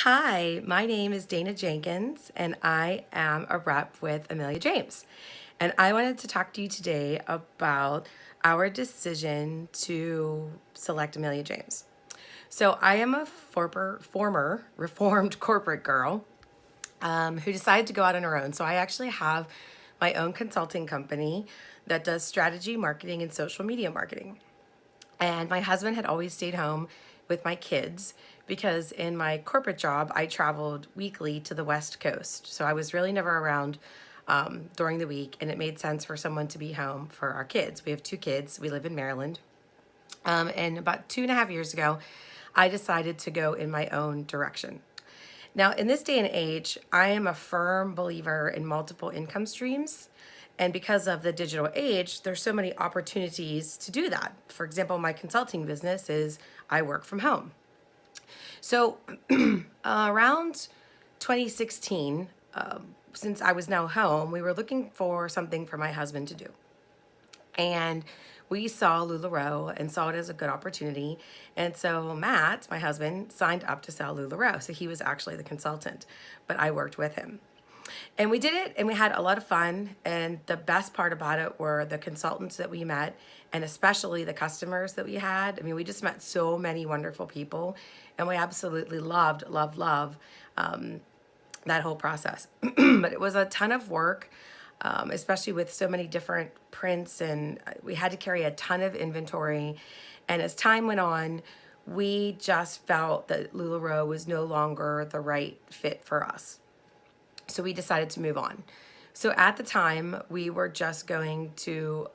Hi, my name is Dana Jenkins, and I am a rep with Amelia James. And I wanted to talk to you today about our decision to select Amelia James. So, I am a former reformed corporate girl who decided to go out on her own. So, I actually have my own consulting company that does strategy, marketing, and social media marketing. And my husband had always stayed home with my kids because in my corporate job, I traveled weekly to the West Coast. So I was really never around during the week, and it made sense for someone to be home for our kids. We have two kids, we live in Maryland. And about 2.5 years ago, I decided to go in my own direction. Now, in this day and age, I am a firm believer in multiple income streams. And because of the digital age, there's so many opportunities to do that. For example, my consulting business is I work from home. So around 2016, since I was now home, we were looking for something for my husband to do. And we saw LuLaRoe and saw it as a good opportunity. And so Matt, my husband, signed up to sell LuLaRoe. So he was actually the consultant, but I worked with him. And we did it and we had a lot of fun. And the best part about it were the consultants that we met and especially the customers that we had. I mean, we just met so many wonderful people and we absolutely loved that whole process. But it was a ton of work, especially with so many different prints, and we had to carry a ton of inventory. And as time went on, we just felt that LuLaRoe was no longer the right fit for us. So we decided to move on. So at the time, we were just going to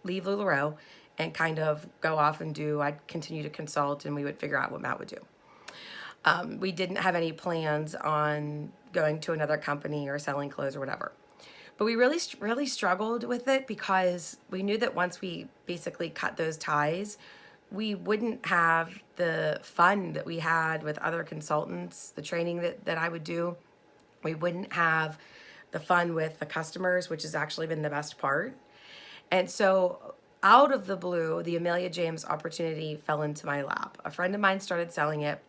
leave LuLaRoe and kind of go off and I'd continue to consult and we would figure out what Matt would do. We didn't have any plans on going to another company or selling clothes or whatever. But we really struggled with it because we knew that once we basically cut those ties, we wouldn't have the fun that we had with other consultants, the training that I would do. We wouldn't have the fun with the customers, which has actually been the best part. And so out of the blue, the Amelia James opportunity fell into my lap. A friend of mine started selling it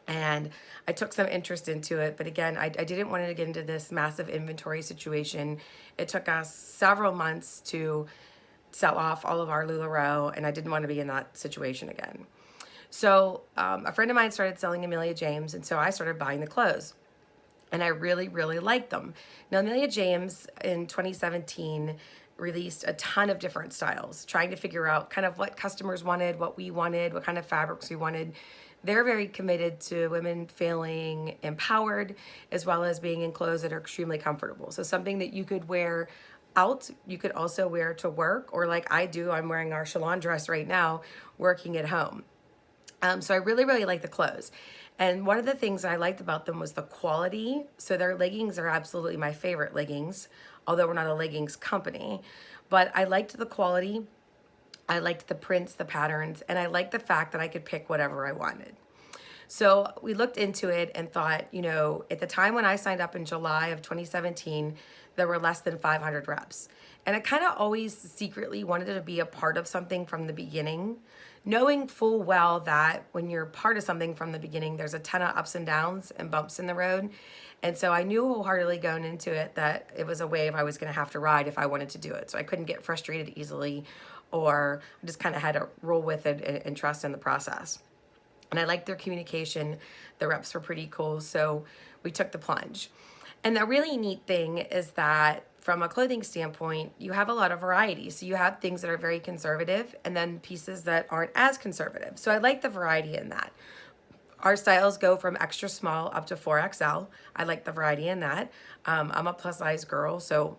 and I took some interest into it. But again, I didn't want to get into this massive inventory situation. It took us several months to sell off all of our LuLaRoe, and I didn't want to be in that situation again. So a friend of mine started selling Amelia James, and so I started buying the clothes. And I really liked them. Now, Amelia James in 2017 released a ton of different styles, trying to figure out kind of what customers wanted, what we wanted, what kind of fabrics we wanted. They're very committed to women feeling empowered as well as being in clothes that are extremely comfortable. So something that you could wear out, you could also wear to work, or like I do, I'm wearing our salon dress right now, working at home. So I really like the clothes. And one of the things I liked about them was the quality. So their leggings are absolutely my favorite leggings, although we're not a leggings company. But I liked the quality. I liked the prints, the patterns, and I liked the fact that I could pick whatever I wanted. So we looked into it and thought, at the time when I signed up in July of 2017, there were less than 500 reps. And I kind of always secretly wanted to be a part of something from the beginning, knowing full well that when you're part of something from the beginning, there's a ton of ups and downs and bumps in the road. And so I knew wholeheartedly going into it that it was a wave I was going to have to ride if I wanted to do it. So I couldn't get frustrated easily, or I just kind of had to roll with it and trust in the process. And I liked their communication. The reps were pretty cool, so we took the plunge. And the really neat thing is that from a clothing standpoint, you have a lot of variety. So you have things that are very conservative and then pieces that aren't as conservative. So I like the variety in that. Our styles go from extra small up to 4XL. I like the variety in that. I'm a plus size girl, so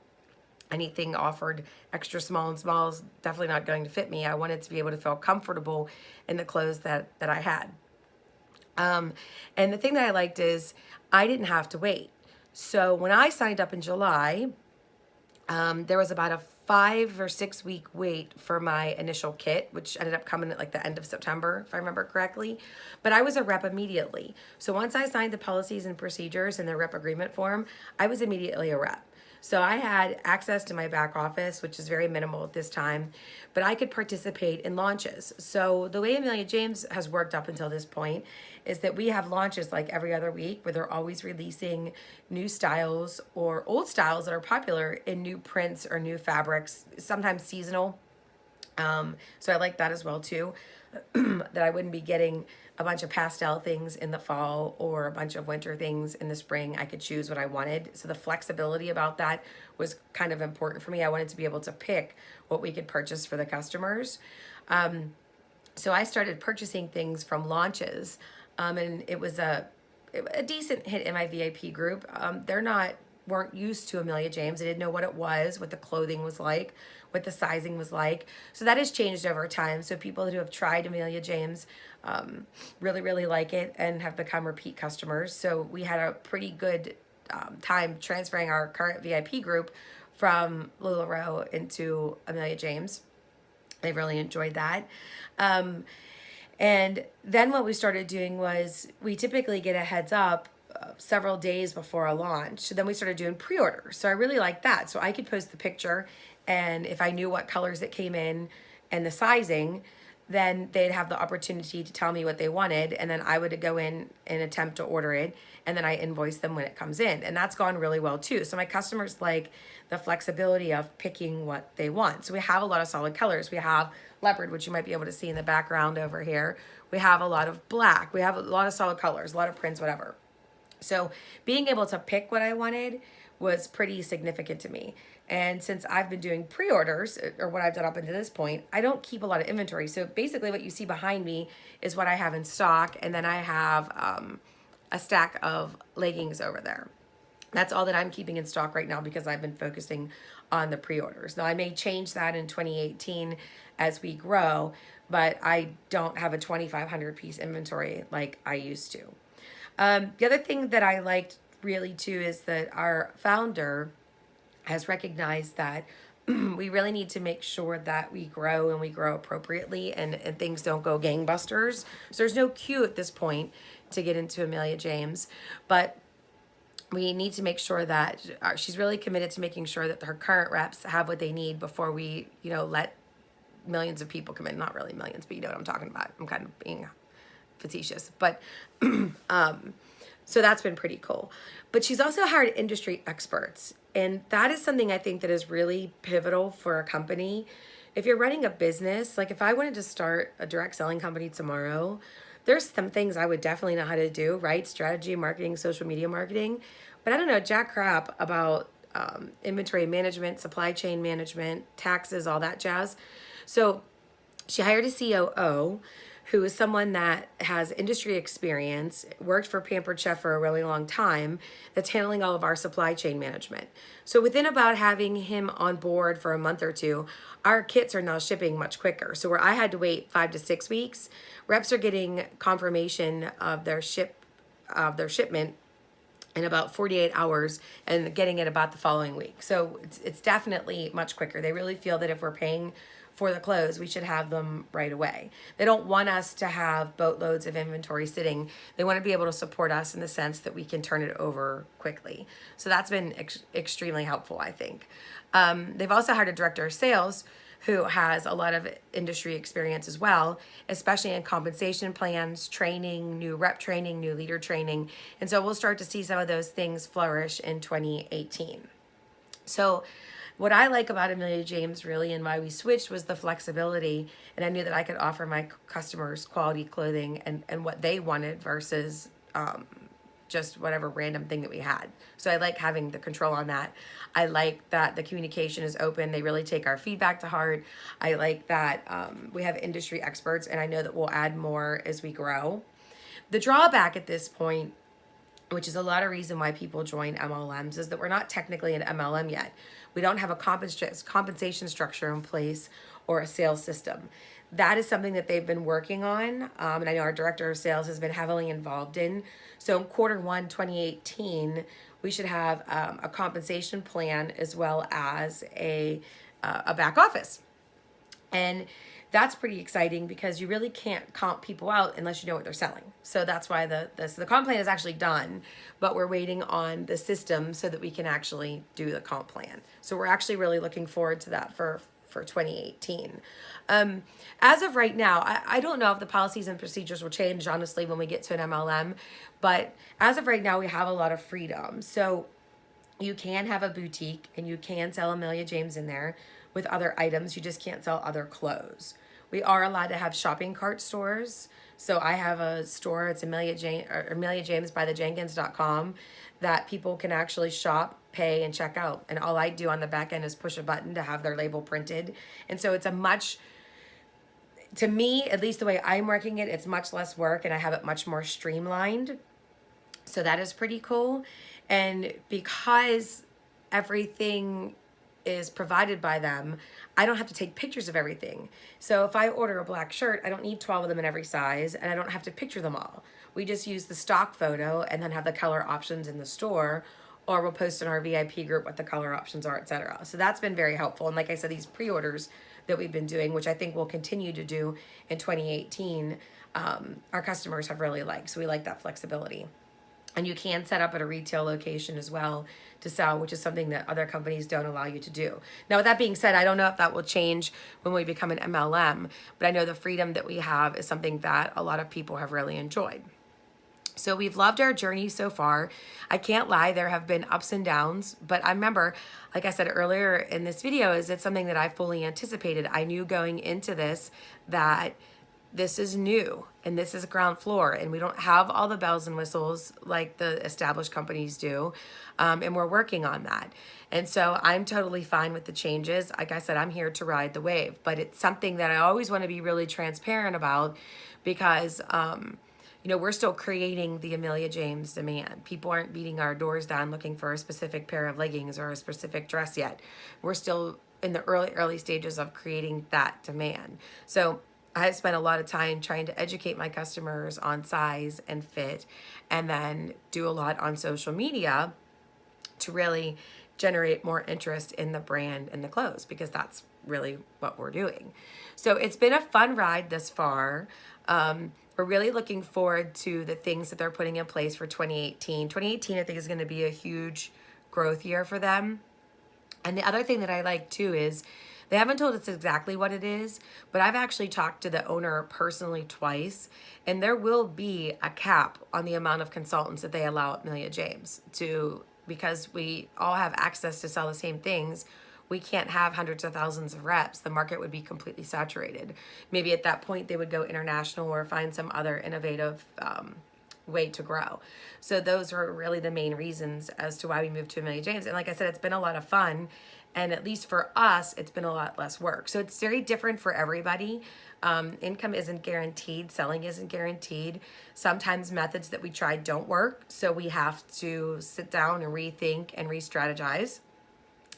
anything offered extra small and small is definitely not going to fit me. I wanted to be able to feel comfortable in the clothes that I had. And the thing that I liked is I didn't have to wait. So when I signed up in July, there was about a 5 or 6 week wait for my initial kit, which ended up coming at like the end of September, if I remember correctly. But I was a rep immediately. So once I signed the policies and procedures in the rep agreement form, I was immediately a rep. So I had access to my back office, which is very minimal at this time, but I could participate in launches. So the way Amelia James has worked up until this point is that we have launches like every other week where they're always releasing new styles or old styles that are popular in new prints or new fabrics, sometimes seasonal. So I like that as well too, that I wouldn't be getting a bunch of pastel things in the fall or a bunch of winter things in the spring. I could choose what I wanted. So the flexibility about that was kind of important for me. I wanted to be able to pick what we could purchase for the customers. So I started purchasing things from launches, and it was a decent hit in my VIP group. Weren't used to Amelia James. They didn't know what it was, what the clothing was like, what the sizing was like. So that has changed over time. So people who have tried Amelia James really, really like it and have become repeat customers. So we had a pretty good time transferring our current VIP group from LuLaRoe into Amelia James. They really enjoyed that. And then what we started doing was we typically get a heads up several days before a launch. So then we started doing pre-orders. So I really liked that. So I could post the picture, and if I knew what colors that came in and the sizing, then they'd have the opportunity to tell me what they wanted, and then I would go in and attempt to order it, and then I invoice them when it comes in. And that's gone really well too. So my customers like the flexibility of picking what they want. So we have a lot of solid colors. We have leopard, which you might be able to see in the background over here. We have a lot of black. We have a lot of solid colors, a lot of prints, whatever. So being able to pick what I wanted was pretty significant to me. And since I've been doing pre-orders, or what I've done up until this point, I don't keep a lot of inventory. So basically what you see behind me is what I have in stock. And then I have a stack of leggings over there. That's all that I'm keeping in stock right now because I've been focusing on the pre-orders. Now I may change that in 2018 as we grow, but I don't have a 2,500 piece inventory like I used to. The other thing that I liked really too is that our founder has recognized that we really need to make sure that we grow and we grow appropriately and things don't go gangbusters. So there's no queue at this point to get into Amelia James, but we need to make sure that she's really committed to making sure that her current reps have what they need before we, let millions of people come in. Not really millions, but you know what I'm talking about. I'm kind of being facetious, but so that's been pretty cool. But she's also hired industry experts, and that is something I think that is really pivotal for a company. If you're running a business, like if I wanted to start a direct selling company tomorrow, there's some things I would definitely know how to do, right? Strategy, marketing, social media marketing, but I don't know jack crap about inventory management, supply chain management, taxes, all that jazz. So she hired a COO who is someone that has industry experience, worked for Pampered Chef for a really long time, that's handling all of our supply chain management. So within about having him on board for a month or two, our kits are now shipping much quicker. So where I had to wait 5 to 6 weeks, reps are getting confirmation of their shipment in about 48 hours and getting it about the following week. So it's definitely much quicker. They really feel that if we're paying for the clothes, we should have them right away. They don't want us to have boatloads of inventory sitting. They want to be able to support us in the sense that we can turn it over quickly. So that's been extremely helpful, I think. They've also hired a director of sales who has a lot of industry experience as well, especially in compensation plans, training, new rep training, new leader training. And so we'll start to see some of those things flourish in 2018. So what I like about Amelia James really and why we switched was the flexibility, and I knew that I could offer my customers quality clothing and what they wanted versus just whatever random thing that we had. So I like having the control on that. I like that the communication is open. They really take our feedback to heart. I like that we have industry experts, and I know that we'll add more as we grow. The drawback at this point, which is a lot of reason why people join MLMs, is that we're not technically an MLM yet. We don't have a compensation structure in place or a sales system. That is something that they've been working on, and I know our director of sales has been heavily involved in. So in Q1 2018, we should have a compensation plan as well as a back office. And that's pretty exciting because you really can't comp people out unless you know what they're selling. So that's why so the comp plan is actually done, but we're waiting on the system so that we can actually do the comp plan. So we're actually really looking forward to that for 2018. As of right now, I don't know if the policies and procedures will change, honestly, when we get to an MLM, but as of right now, we have a lot of freedom. So you can have a boutique and you can sell Amelia James in there with other items. You just can't sell other clothes. We are allowed to have shopping cart stores. So I have a store, it's Amelia James by thejenkins.com, that people can actually shop, pay, and check out. And all I do on the back end is push a button to have their label printed. And so it's to me, at least the way I'm working it, it's much less work and I have it much more streamlined. So that is pretty cool. And because everything is provided by them, I don't have to take pictures of everything. So if I order a black shirt, I don't need 12 of them in every size, and I don't have to picture them all. We just use the stock photo and then have the color options in the store, or we'll post in our VIP group what the color options are, etc. So that's been very helpful. And like I said, these pre-orders that we've been doing, which I think we'll continue to do in 2018, our customers have really liked. So we like that flexibility. And you can set up at a retail location as well to sell, which is something that other companies don't allow you to do. Now, with that being said, I don't know if that will change when we become an MLM, but I know the freedom that we have is something that a lot of people have really enjoyed. So we've loved our journey so far. I can't lie, there have been ups and downs, but I remember, like I said earlier in this video, it's something that I fully anticipated. I knew going into this that this is new and this is ground floor and we don't have all the bells and whistles like the established companies do. And we're working on that. And so I'm totally fine with the changes. Like I said, I'm here to ride the wave, but it's something that I always want to be really transparent about because, we're still creating the Amelia James demand. People aren't beating our doors down looking for a specific pair of leggings or a specific dress yet. We're still in the early stages of creating that demand. So I've spent a lot of time trying to educate my customers on size and fit, and then do a lot on social media to really generate more interest in the brand and the clothes, because that's really what we're doing. So it's been a fun ride this far. We're really looking forward to the things that they're putting in place for 2018. 2018, I think, is going to be a huge growth year for them. And the other thing that I like too is they haven't told us exactly what it is, but I've actually talked to the owner personally twice, and there will be a cap on the amount of consultants that they allow at Amelia James because we all have access to sell the same things. We can't have hundreds of thousands of reps. The market would be completely saturated. Maybe at that point they would go international or find some other innovative way to grow. So those are really the main reasons as to why we moved to Amelia James. And like I said, it's been a lot of fun. And at least for us, it's been a lot less work. So it's very different for everybody. Income isn't guaranteed. Selling isn't guaranteed. Sometimes methods that we tried don't work. So we have to sit down and rethink and re-strategize.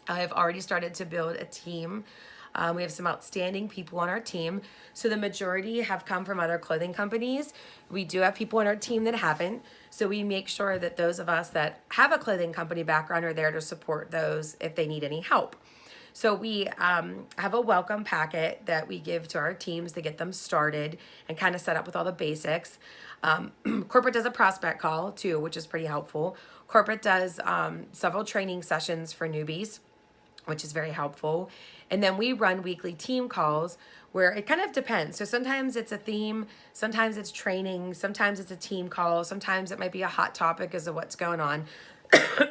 I've already started to build a team. We have some outstanding people on our team. So the majority have come from other clothing companies. We do have people on our team that haven't. So we make sure that those of us that have a clothing company background are there to support those if they need any help. So we have a welcome packet that we give to our teams to get them started and kind of set up with all the basics. Corporate does a prospect call too, which is pretty helpful. Corporate does several training sessions for newbies, which is very helpful. And then we run weekly team calls where it kind of depends. So sometimes it's a theme, sometimes it's training, sometimes it's a team call, sometimes it might be a hot topic as to what's going on.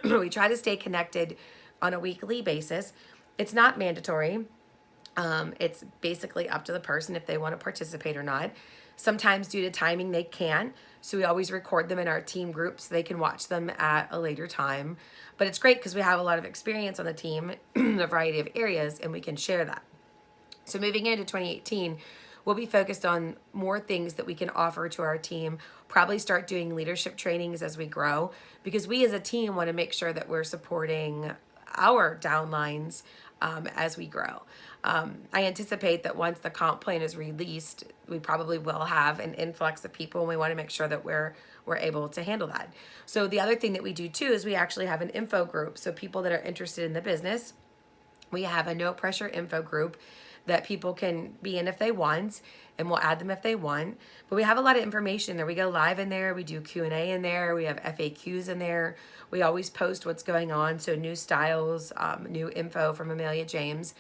We try to stay connected on a weekly basis. It's not mandatory. It's basically up to the person if they want to participate or not. Sometimes due to timing, they can't. So we always record them in our team group so they can watch them at a later time. But it's great because we have a lot of experience on the team in a variety of areas, and we can share that. So moving into 2018, we'll be focused on more things that we can offer to our team, probably start doing leadership trainings as we grow, because we as a team want to make sure that we're supporting our downlines as we grow. I anticipate that once the comp plan is released, we probably will have an influx of people, and we want to make sure that we're able to handle that. So the other thing that we do too is we actually have an info group. So people that are interested in the business, we have a no pressure info group that people can be in if they want, and we'll add them if they want. But we have a lot of information there. We go live in there. We do Q&A in there. We have FAQs in there. We always post what's going on. So new styles, new info from Amelia James.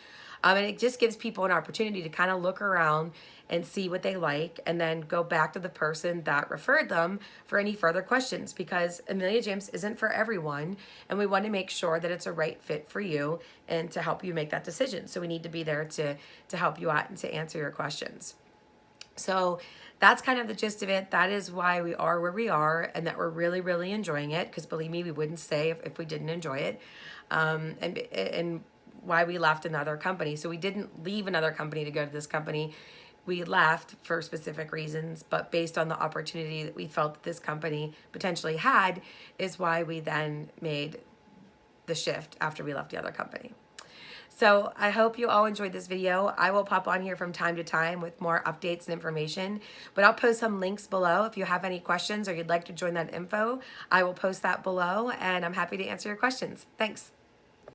And it just gives people an opportunity to kind of look around and see what they like, and then go back to the person that referred them for any further questions, because Amelia James isn't for everyone, and we want to make sure that it's a right fit for you and to help you make that decision. So we need to be there to help you out and to answer your questions. So that's kind of the gist of it. That is why we are where we are, and that we're really, really enjoying it, because believe me, we wouldn't stay if we didn't enjoy it. And why we left another company. So we didn't leave another company to go to this company. We left for specific reasons, but based on the opportunity that we felt that this company potentially had is why we then made the shift after we left the other company. So I hope you all enjoyed this video. I will pop on here from time to time with more updates and information, but I'll post some links below. If you have any questions or you'd like to join that info, I will post that below, and I'm happy to answer your questions. Thanks.